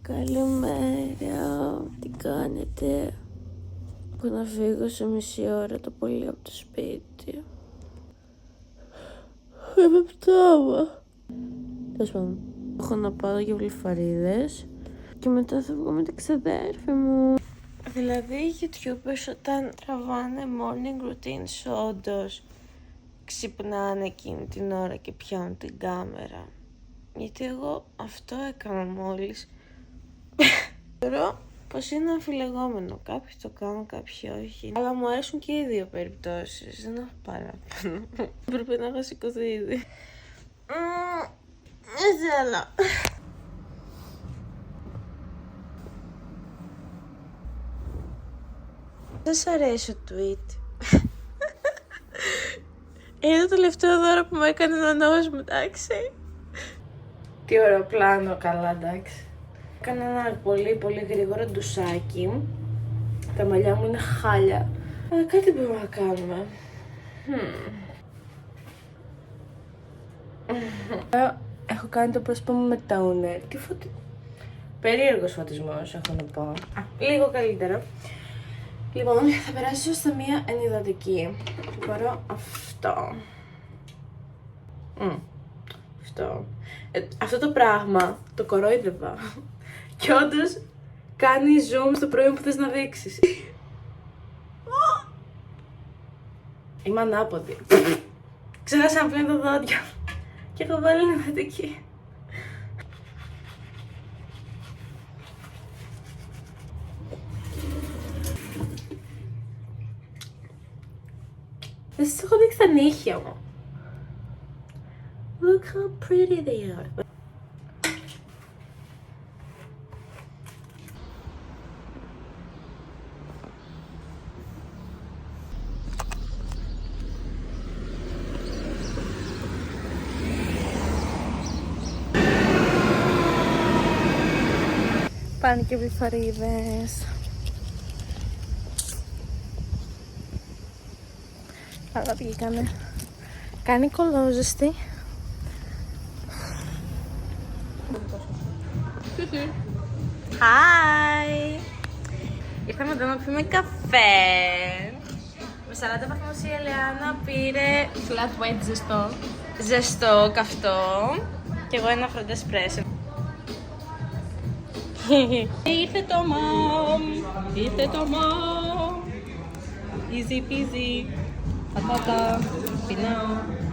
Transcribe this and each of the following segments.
Καλημέρα, τι κάνετε? Έχω να φύγω σε μισή ώρα το πολύ από το σπίτι. Είμαι πτώμα. Τέλος πάντων, έχω να πάω για βλυφαρίδες και μετά θα βγω με την ξαδέρφη μου. Δηλαδή οι YouTubers όταν τραβάνε morning routines όντως ξυπνάνε εκείνη την ώρα και πιάνουν την κάμερα. Γιατί εγώ αυτό έκανα μόλις. Θεωρώ πως είναι αμφιλεγόμενο. Κάποιοι το κάνουν, κάποιοι όχι. Αλλά μου αρέσουν και οι δύο περιπτώσεις. Δεν έχω παράπονο. Πρέπει να έχω σηκωθεί ήδη. Δεν θέλω. Δεν σ' αρέσει ο tweet? Είναι το τελευταίο δώρο που μου έκανε ο νόμος μου, εντάξει. Τι ωραίο πλάνο, καλά, εντάξει. Έκανα ένα πολύ γρήγορο ντουσάκι. Τα μαλλιά μου είναι χάλια. Κάτι μπορούμε να κάνουμε. Έχω κάνει το πρόσωπό μου με τόνερ. Τι περίεργος φωτισμός, έχω να πω. Λίγο καλύτερο. Λοιπόν, θα περάσω στα μία ενυδατική. Πάρω αυτό. Αυτό το πράγμα το κορόιδευα. Και όντως κάνει zoom στο προϊόν που θες να δείξεις. Είμαι ανάποδη. Ξέχασα να πλύνω τα δόντια. Και έχω βάλει ενυδατική. Δεν σας έχω δείξει τα νύχια μου. Look how pretty they are. Πάνε και βλυφαρίδες. Καλά βγήκανε. Κάνει κολόζεστη. Hi! Ήρθαμε εδώ να πιούμε καφέ. Με 40 βαθμούς η Ελεάνα πήρε flat white ζεστό. Ζεστό, καυτό. Και εγώ ένα φροντέ εσπρέσο. Ήρθε το mom! Ήρθε το mom! Easy peasy. Πατάτα. Πεινάω.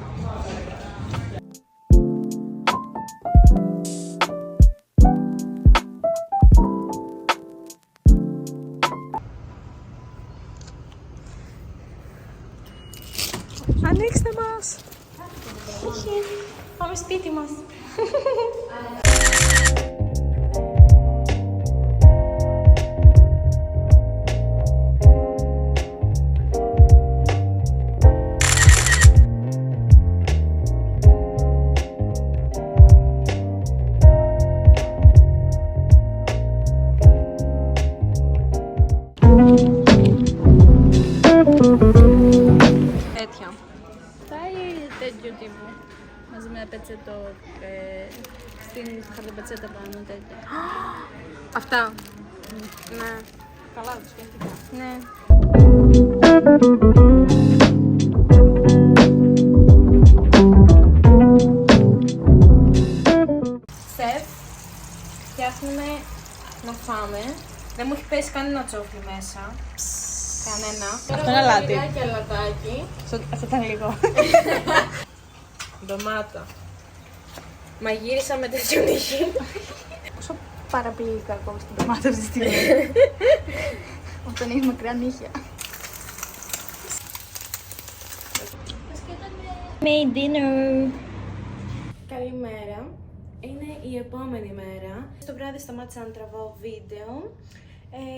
Ανοίξτε μας! Πάμε σπίτι μας! Τέτοιο τύπου. Μαζί με πετσέτο στην χαρτοπετσέτα πάνω, τέτοια. Αυτά. Ναι. Καλά, το σκέφτηκα. Ναι. Σεφ, φτιάχνουμε να φάμε. Δεν μου έχει πέσει κανένα τσόφλι μέσα. Κανένα. Αυτό είναι αλάτι. Λιγάκι αλατάκι. Αυτό ήταν λίγο. Ντομάτα. Μαγείρισα με τέτοιο νύχι. Πόσο παραπλήκα ακόμα στην ντομάτα αυτή τη στιγμή. Όταν έχεις μακριά νύχια. Made dinner. Καλημέρα. Είναι η επόμενη μέρα. Στο βράδυ σταμάτησα να τραβάω βίντεο.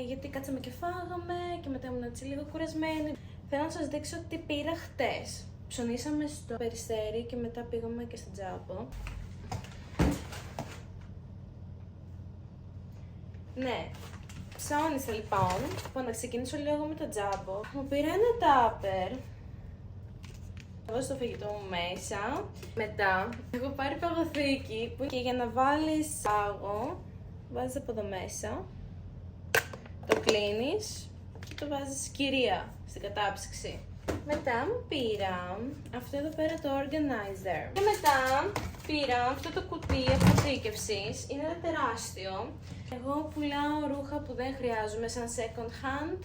Γιατί κάτσαμε και φάγαμε και μετά ήμουν έτσι λίγο κουρασμένη. Θέλω να σας δείξω τι πήρα χτες. Ψωνίσαμε στο Περιστέρι και μετά πήγαμε και στην Τζάμπο. Ναι, ψώνισα λοιπόν. Να ξεκινήσω λίγο με το Τζάμπο. Μου πήρα ένα τάπερ. Θα δώσω το φαγητό μου μέσα. Μετά έχω πάρει παγωθήκη που και για να βάλεις πάγο βάζεις από εδώ μέσα, το κλείνεις και το βάζεις κυρία στην κατάψυξη. Μετά μου πήρα αυτό εδώ πέρα το organizer. Και μετά πήρα αυτό το κουτί αποθήκευσης, είναι τεράστιο. Εγώ πουλάω ρούχα που δεν χρειάζομαι σαν second hand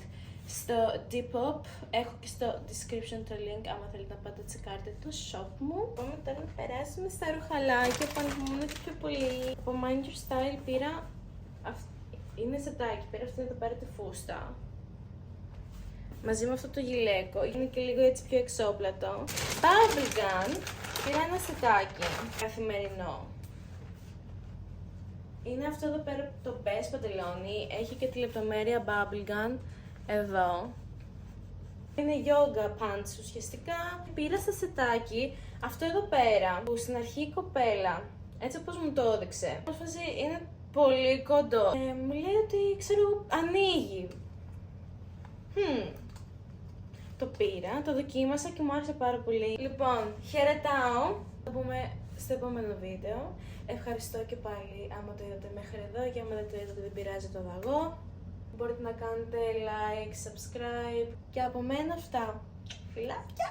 στο Depop. Έχω και στο description το link άμα θέλετε να πάτε τσεκάρετε το shop μου. Πάμε τώρα να περάσουμε στα ρουχαλάκια που ανυπομονώ και πιο πολύ. Από Mind Your Style πήρα, είναι σετάκι, πήρα αυτή εδώ πέρα τη φούστα. Μαζί με αυτό το γυλαίκο, είναι και λίγο έτσι πιο εξόπλατο. Bubblegum, πήρα ένα σετάκι καθημερινό. Είναι αυτό εδώ πέρα το μπες παντελόνι, έχει και τη λεπτομέρεια bubblegum εδώ. Είναι yoga pants ουσιαστικά. Πήρα στα σετάκι αυτό εδώ πέρα, που στην αρχή η κοπέλα, έτσι όπως μου το έδειξε, είναι πολύ κοντό. Μου λέει ότι, ξέρω, ανοίγει. Το πήρα, το δοκίμασα και μου άρεσε πάρα πολύ. Λοιπόν, χαιρετάω. Θα πούμε στο επόμενο βίντεο. Ευχαριστώ και πάλι άμα το είδατε μέχρι εδώ και άμα δεν το είδατε δεν πειράζει, το δαγώ. Μπορείτε να κάνετε like, subscribe και από μένα αυτά. Φιλάκια!